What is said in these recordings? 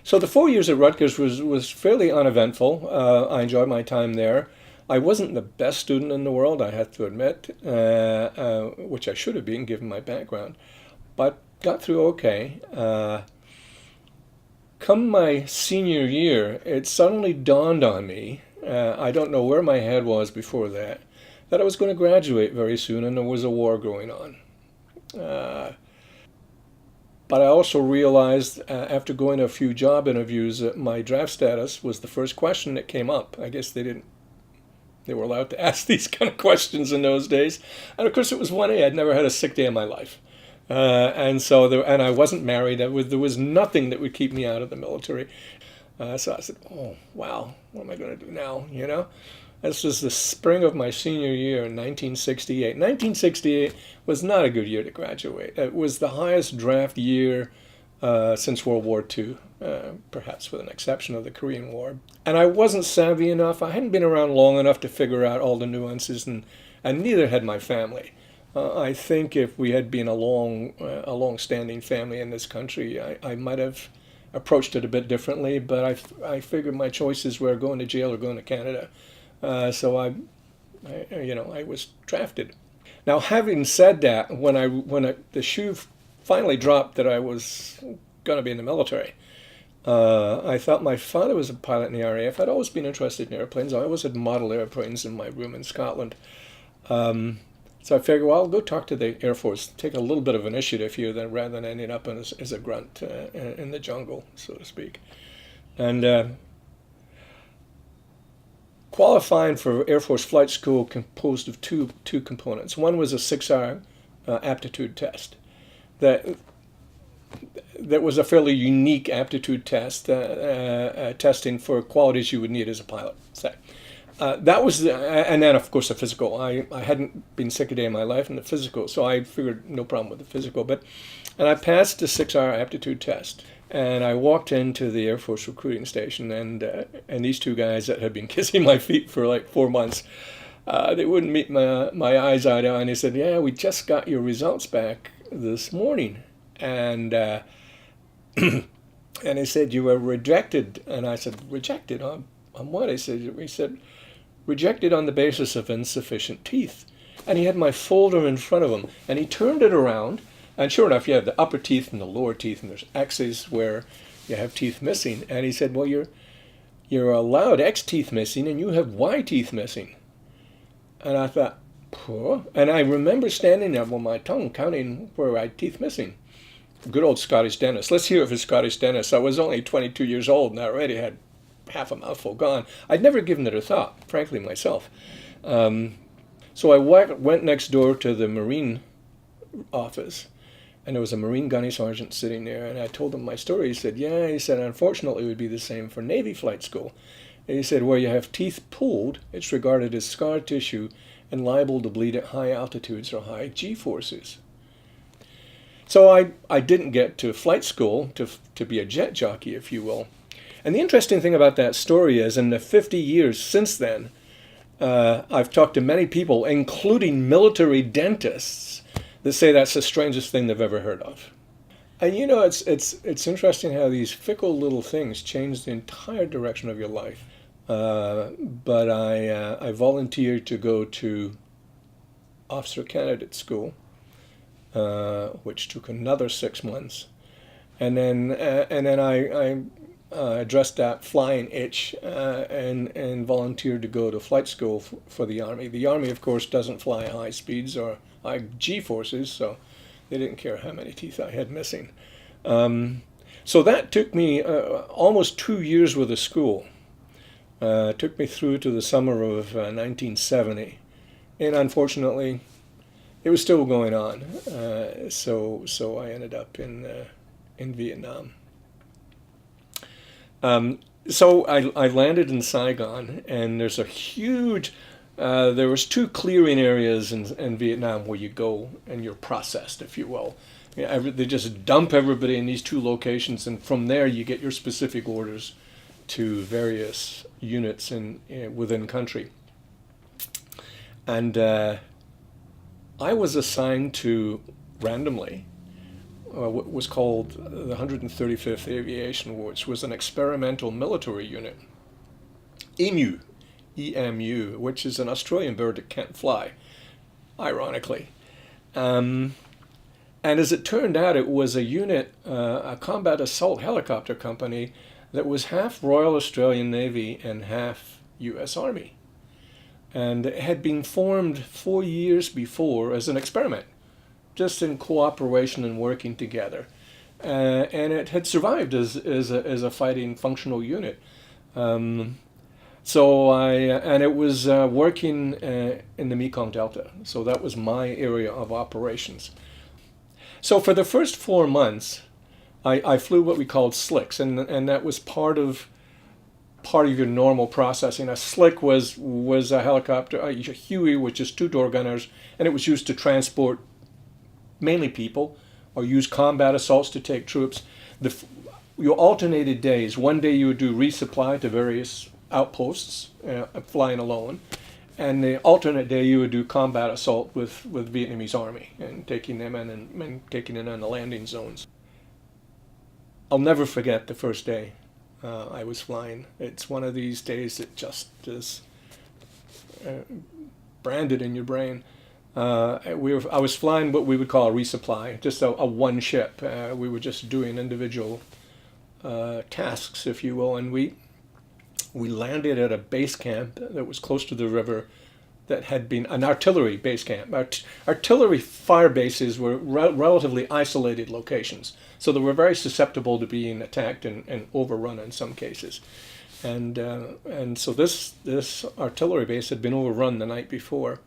So the 4 years at Rutgers was fairly uneventful. I enjoyed my time there. I wasn't the best student in the world, I have to admit, which I should have been given my background, but got through okay. Come my senior year, it suddenly dawned on me, I don't know where my head was before that I was going to graduate very soon and there was a war going on. Uh, but I also realized after going to a few job interviews that my draft status was the first question that came up. I guess they were allowed to ask these kind of questions in those days. And of course it was 1A. I'd never had a sick day in my life. And I wasn't married. There was nothing that would keep me out of the military. So I said, oh, wow, what am I going to do now? This was the spring of my senior year in 1968. 1968 was not a good year to graduate. It was the highest draft year since World War II, perhaps with an exception of the Korean War. And I wasn't savvy enough. I hadn't been around long enough to figure out all the nuances, and neither had my family. I think if we had been a long-standing family in this country, I might have approached it a bit differently. But I figured my choices were going to jail or going to Canada. So I was drafted. Now, having said that, when the shoe finally dropped that I was going to be in the military, I thought my father was a pilot in the RAF. I'd always been interested in airplanes. I always had model airplanes in my room in Scotland. So I figured, well, I'll go talk to the Air Force, take a little bit of initiative here, rather than ending up as a grunt in the jungle, so to speak. And qualifying for Air Force flight school composed of two components. One was a 6-hour aptitude test. That was a fairly unique aptitude test, testing for qualities you would need as a pilot, say. That was, and then of course the physical. I hadn't been sick a day in my life in the physical, so I figured no problem with the physical. And I passed the 6-hour aptitude test, and I walked into the Air Force recruiting station, and these two guys that had been kissing my feet for like 4 months, they wouldn't meet my eyes eye to eye, and they said, "Yeah, we just got your results back this morning," and and they said you were rejected, and I said, "Rejected on what?" He said, "Rejected on the basis of insufficient teeth." And he had my folder in front of him, and he turned it around, and sure enough, you have the upper teeth and the lower teeth, and there's X's where you have teeth missing. And he said, "Well, you're allowed X teeth missing, and you have Y teeth missing." And I thought, "Huh?" And I remember standing there with my tongue counting where I had teeth missing. Good old Scottish dentist. Let's hear it for Scottish dentist. I was only 22 years old, and I already had half a mouthful gone. I'd never given it a thought, frankly, myself. So I went next door to the Marine office, and there was a Marine gunny sergeant sitting there, and I told him my story. He said, "Yeah," he said, "unfortunately it would be the same for Navy flight school." And he said, "Where you have teeth pulled, it's regarded as scar tissue and liable to bleed at high altitudes or high G-forces." So I didn't get to flight school to be a jet jockey, if you will. And the interesting thing about that story is, in the 50 years since then, I've talked to many people, including military dentists, that say that's the strangest thing they've ever heard of. And it's interesting how these fickle little things change the entire direction of your life. But I volunteered to go to officer candidate school, which took another 6 months, and then I addressed that flying itch and volunteered to go to flight school for the Army. The Army, of course, doesn't fly high speeds or high G-forces, so they didn't care how many teeth I had missing. So that took me almost 2 years with the school. It took me through to the summer of 1970, and unfortunately, it was still going on. So I ended up in Vietnam. So I landed in Saigon, and there's a huge, there was 2 clearing areas in Vietnam where you go and you're processed, if you will. They just dump everybody in these 2 locations, and from there you get your specific orders to various units within country. And I was assigned to, randomly, what was called the 135th Aviation, which was an experimental military unit. EMU, EMU, which is an Australian bird that can't fly, ironically. And as it turned out, it was a unit, a combat assault helicopter company that was half Royal Australian Navy and half U.S. Army. And it had been formed 4 years before as an experiment, just in cooperation and working together. And it had survived as a fighting functional unit. And it was working in the Mekong Delta. So that was my area of operations. So for the first 4 months, I flew what we called slicks, and that was part of your normal processing. A slick was a helicopter, a Huey, which is 2 door gunners, and it was used to transport mainly people, or use combat assaults to take troops. You alternated days. One day you would do resupply to various outposts, flying alone, and the alternate day you would do combat assault with Vietnamese army and taking them in and taking in on the landing zones. I'll never forget the first day I was flying. It's one of these days that just is branded in your brain. I was flying what we would call a resupply, just a one ship. We were just doing individual tasks, if you will, and we landed at a base camp that was close to the river that had been an artillery base camp. Artillery fire bases were relatively isolated locations, so they were very susceptible to being attacked and overrun in some cases. And so this artillery base had been overrun the night before.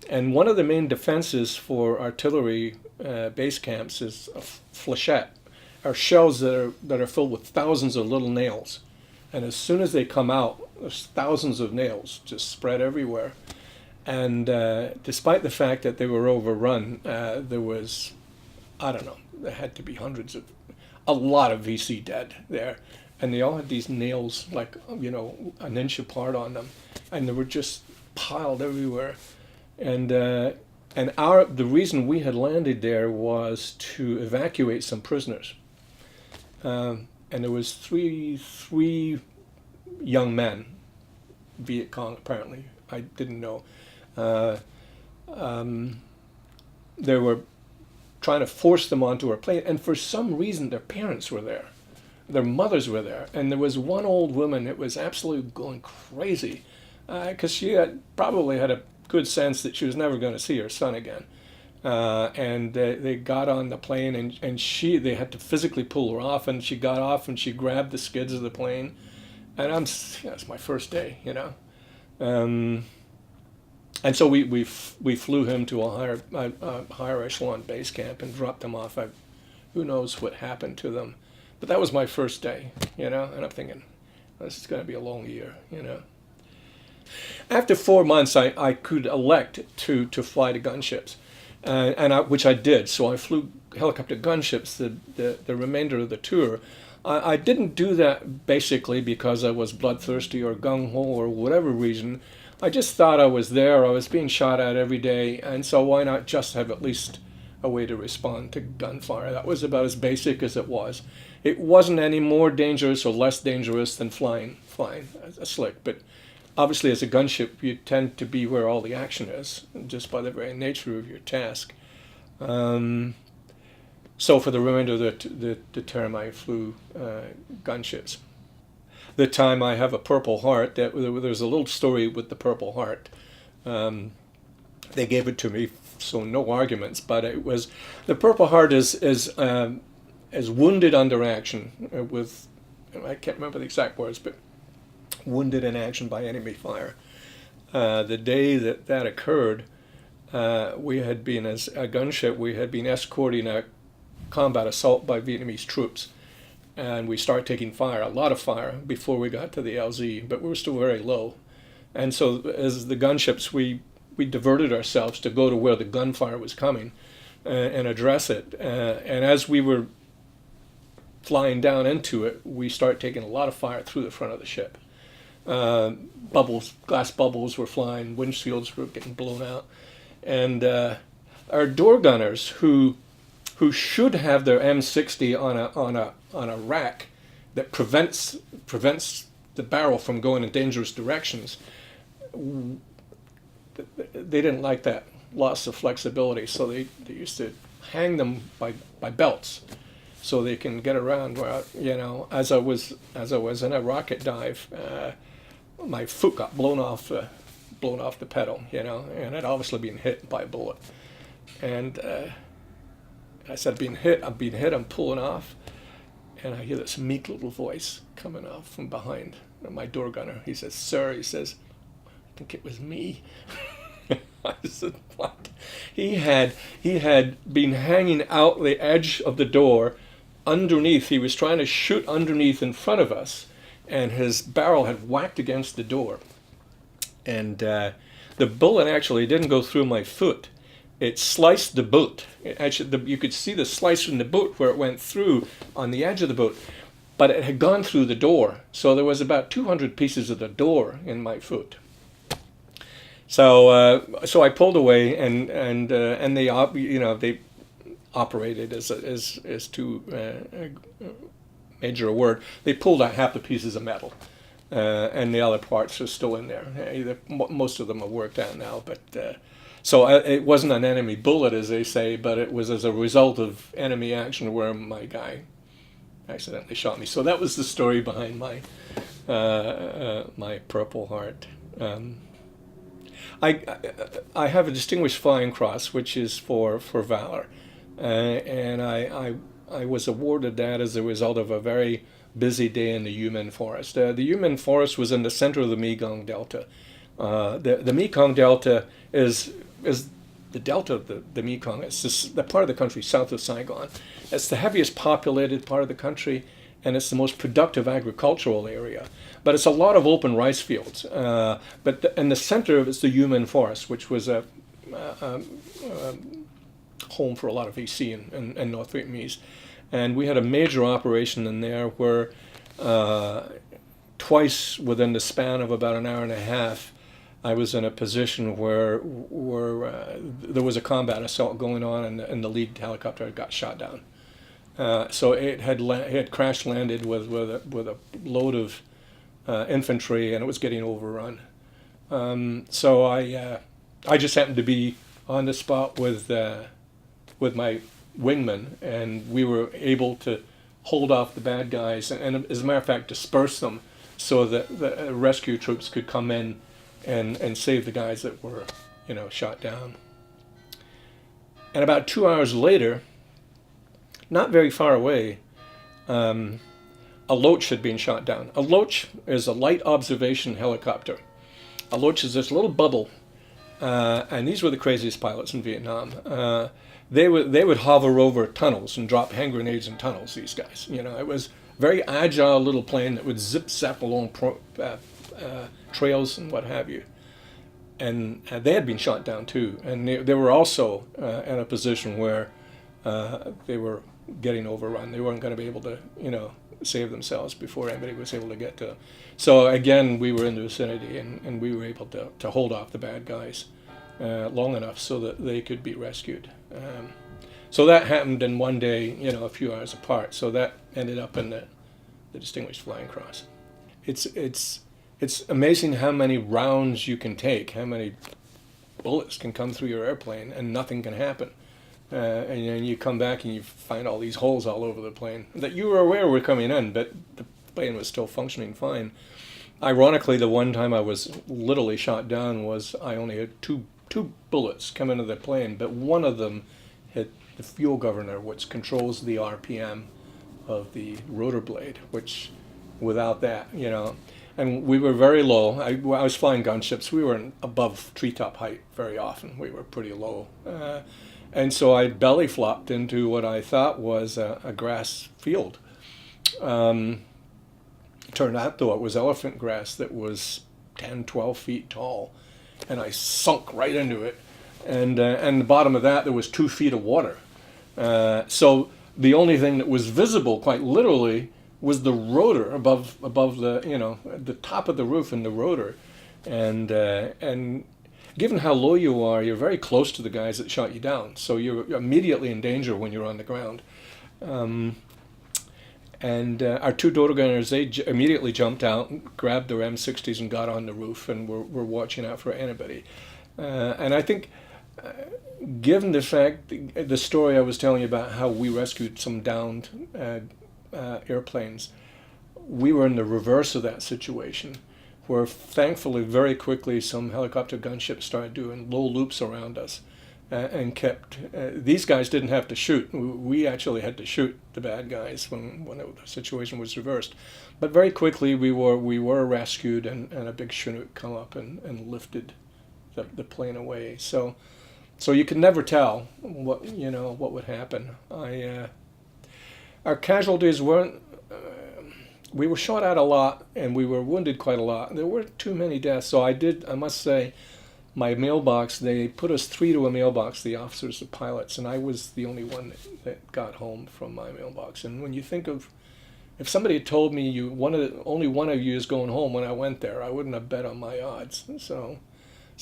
And one of the main defenses for artillery base camps is a flechette, are shells that are filled with thousands of little nails. And as soon as they come out, there's thousands of nails just spread everywhere. And despite the fact that they were overrun, there was, I don't know, there had to be a lot of VC dead there. And they all had these nails, like, an inch apart on them. And they were just piled everywhere. And the reason we had landed there was to evacuate some prisoners. And there was three young men, Viet Cong apparently, I didn't know. They were trying to force them onto our plane, and for some reason their parents were there. Their mothers were there, and there was one old woman that was absolutely going crazy because she probably had a good sense that she was never going to see her son again. And they got on the plane, and they had to physically pull her off, and she got off and she grabbed the skids of the plane. And it's my first day, and so we flew him to a higher echelon base camp and dropped him off. Who knows what happened to them, but that was my first day, and I'm thinking, this is going to be a long year, After 4 months, I could elect to fly to gunships, which I did. So I flew helicopter gunships the remainder of the tour. I didn't do that basically because I was bloodthirsty or gung-ho or whatever reason. I just thought I was there. I was being shot at every day, and so why not just have at least a way to respond to gunfire? That was about as basic as it was. It wasn't any more dangerous or less dangerous than flying a slick, but obviously as a gunship you tend to be where all the action is, just by the very nature of your task. So for the remainder of the term I flew gunships. The time I have a Purple Heart, there's a little story with the Purple Heart. They gave it to me, so no arguments, but it was, the Purple Heart is wounded under action with, I can't remember the exact words, but wounded in action by enemy fire. The day that occurred, we had been, as a gunship, we had been escorting a combat assault by Vietnamese troops, and we started taking fire, a lot of fire, before we got to the LZ, but we were still very low. And so as the gunships, we diverted ourselves to go to where the gunfire was coming and address it. And as we were flying down into it, we started taking a lot of fire through the front of the ship. Glass bubbles were flying, windshields were getting blown out. And our door gunners, who who should have their M60 on a rack that prevents the barrel from going in dangerous directions. They didn't like that loss of flexibility, so they used to hang them by belts, so they can get around. Where, as I was in a rocket dive, my foot got blown off the pedal, and I'd obviously been hit by a bullet. And I said, I'm being hit, I'm pulling off, and I hear this meek little voice coming off from behind my door gunner. He says, "Sir," he says, "I think it was me." I said, "What?" He had been hanging out the edge of the door underneath. He was trying to shoot underneath in front of us, and his barrel had whacked against the door. And the bullet actually didn't go through my foot. It sliced the boot. You could see the slice in the boot where it went through on the edge of the boot, but it had gone through the door. So there was about 200 pieces of the door in my foot. So I pulled away, and they operated as too major a word. They pulled out half the pieces of metal, and the other parts are still in there. Most of them are worked out now, but so it wasn't an enemy bullet, as they say, but it was as a result of enemy action where my guy accidentally shot me. So that was the story behind my my Purple Heart. I have a Distinguished Flying Cross, which is for valor, and I was awarded that as a result of a very busy day in the Yumen Forest. The Yumen Forest was in the center of the Mekong Delta. The Mekong Delta is the delta of the Mekong. It's the part of the country south of Saigon. It's the heaviest populated part of the country, and it's the most productive agricultural area. But it's a lot of open rice fields. But in the center of it's the Yumen Forest, which was a home for a lot of VC and North Vietnamese. And we had a major operation in there where twice within the span of about an hour and a half, I was in a position where there was a combat assault going on, and the lead helicopter got shot down. So it had crash landed with a load of infantry, and it was getting overrun. So I just happened to be on the spot with my wingman, and we were able to hold off the bad guys, and as a matter of fact, disperse them so that the rescue troops could come in and save the guys that were, shot down. And about 2 hours later, not very far away, a Loach had been shot down. A Loach is a light observation helicopter. A Loach is this little bubble, and these were the craziest pilots in Vietnam. They would hover over tunnels and drop hand grenades in tunnels, these guys. It was a very agile little plane that would zip-zap along trails and what have you. And they had been shot down too. And they were also in a position where they were getting overrun. They weren't going to be able to, save themselves before anybody was able to get to them. So again, we were in the vicinity, and we were able to hold off the bad guys long enough so that they could be rescued. So that happened in one day, a few hours apart. So that ended up in the Distinguished Flying Cross. It's amazing how many rounds you can take, how many bullets can come through your airplane, and nothing can happen. And then you come back and you find all these holes all over the plane that you were aware were coming in, but the plane was still functioning fine. Ironically, the one time I was literally shot down was I only had two bullets come into the plane, but one of them hit the fuel governor, which controls the RPM of the rotor blade, which without that, and we were very low. I was flying gunships. We weren't above treetop height very often. We were pretty low. And so I belly flopped into what I thought was a grass field. It turned out, though, it was elephant grass that was 10, 12 feet tall. And I sunk right into it. And the bottom of that, there was 2 feet of water. So the only thing that was visible, quite literally, was the rotor above the, the top of the roof and the rotor. And given how low you are, you're very close to the guys that shot you down. So you're immediately in danger when you're on the ground. And our two door gunners, they immediately jumped out, grabbed their M60s, and got on the roof, and were watching out for anybody. And I think, given the fact, the story I was telling you about how we rescued some downed airplanes, we were in the reverse of that situation, where thankfully very quickly some helicopter gunships started doing low loops around us. And kept these guys didn't have to shoot. We actually had to shoot the bad guys when the situation was reversed. But very quickly we were rescued, and a big Chinook come up and lifted the plane away. So you could never tell what would happen. Our casualties weren't. We were shot at a lot, and we were wounded quite a lot. There weren't too many deaths. So I must say, my mailbox, they put us 3 to a mailbox, the officers, the pilots, and I was the only one that got home from my mailbox. And when you think of, if somebody had told me only one of you is going home when I went there, I wouldn't have bet on my odds. So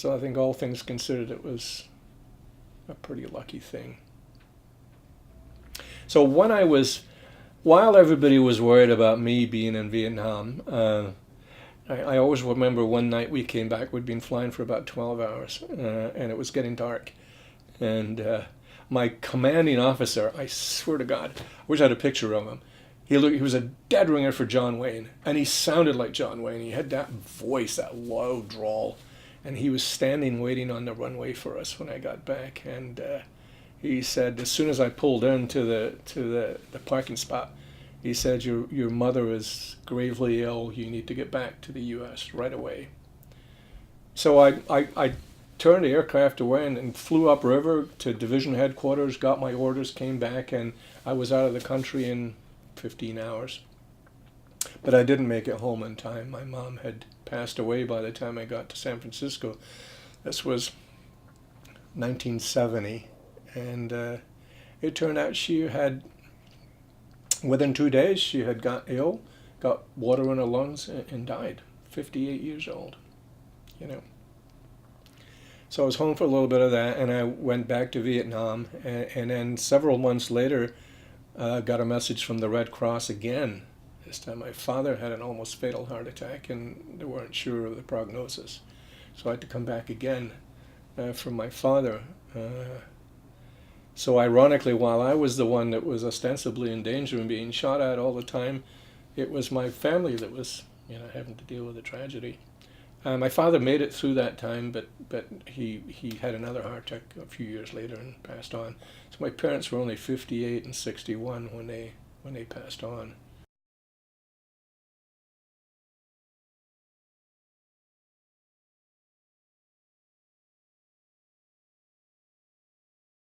I think all things considered, it was a pretty lucky thing. So while everybody was worried about me being in Vietnam, I always remember one night we came back. We'd been flying for about 12 hours, and it was getting dark. And my commanding officer, I swear to God, I wish I had a picture of him. He was a dead ringer for John Wayne, and he sounded like John Wayne. He had that voice, that low drawl, and he was standing waiting on the runway for us when I got back. And he said, as soon as I pulled into the parking spot, he said, your mother is gravely ill. You need to get back to the U.S. right away. So I turned the aircraft away and flew upriver to division headquarters, got my orders, came back, and I was out of the country in 15 hours. But I didn't make it home in time. My mom had passed away by the time I got to San Francisco. This was 1970, and it turned out she had, within 2 days, she had got ill, got water in her lungs, and died, 58 years old, So I was home for a little bit of that, and I went back to Vietnam, and then several months later, got a message from the Red Cross again. This time my father had an almost fatal heart attack, and they weren't sure of the prognosis. So I had to come back again for my father. So ironically, while I was the one that was ostensibly in danger and being shot at all the time, it was my family that was, having to deal with the tragedy. My father made it through that time, but he had another heart attack a few years later and passed on. So my parents were only 58 and 61 when they passed on.